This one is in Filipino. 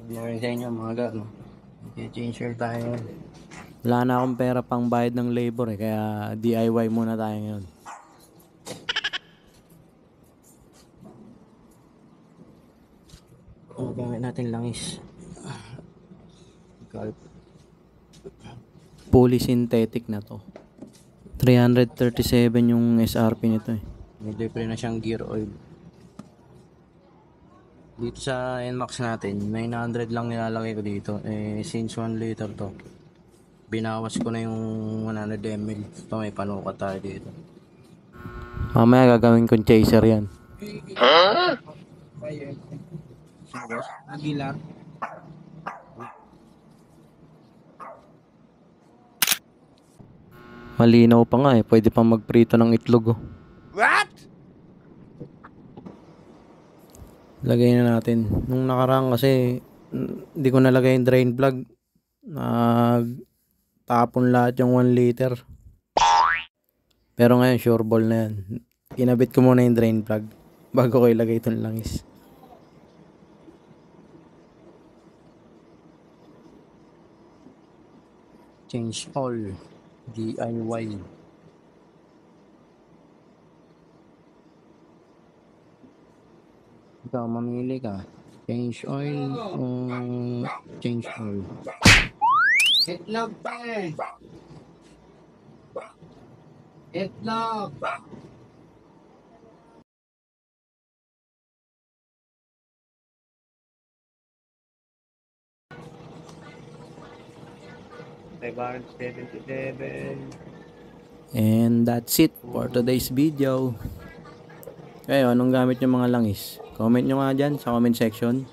Meron sa inyo mga gano. I-change tayo. Wala na akong pera pang bayad ng labor kaya DIY muna tayo ngayon. Ang gamit natin langis. Fully synthetic na to. 337 yung SRP nito eh. May libre na siyang gear oil. Dito sa NMAX natin, 900 lang nilalagay ko dito. Since 1 liter to, binawas ko na yung 100 ml. Ito may panukat tayo dito. Mamaya gagawin kong chaser yan. Huh? Aguilar. Malinaw pa nga eh. Pwede pang magprito ng itlog oh. What? Lagay na natin. Nung nakaraan kasi hindi ko nalagay yung drain plug. Tapon lahat yung 1 liter. Pero ngayon sure ball na yan. Kinabit ko muna yung drain plug bago ko ilagay itong langis. Change all. DIY. Ikaw, mamili ka. Change oil o change oil? Itlog pa eh. Itlog. And that's it for today's video. Kayo, anong gamit yung mga langis? Comment nyo nga dyan sa comment section.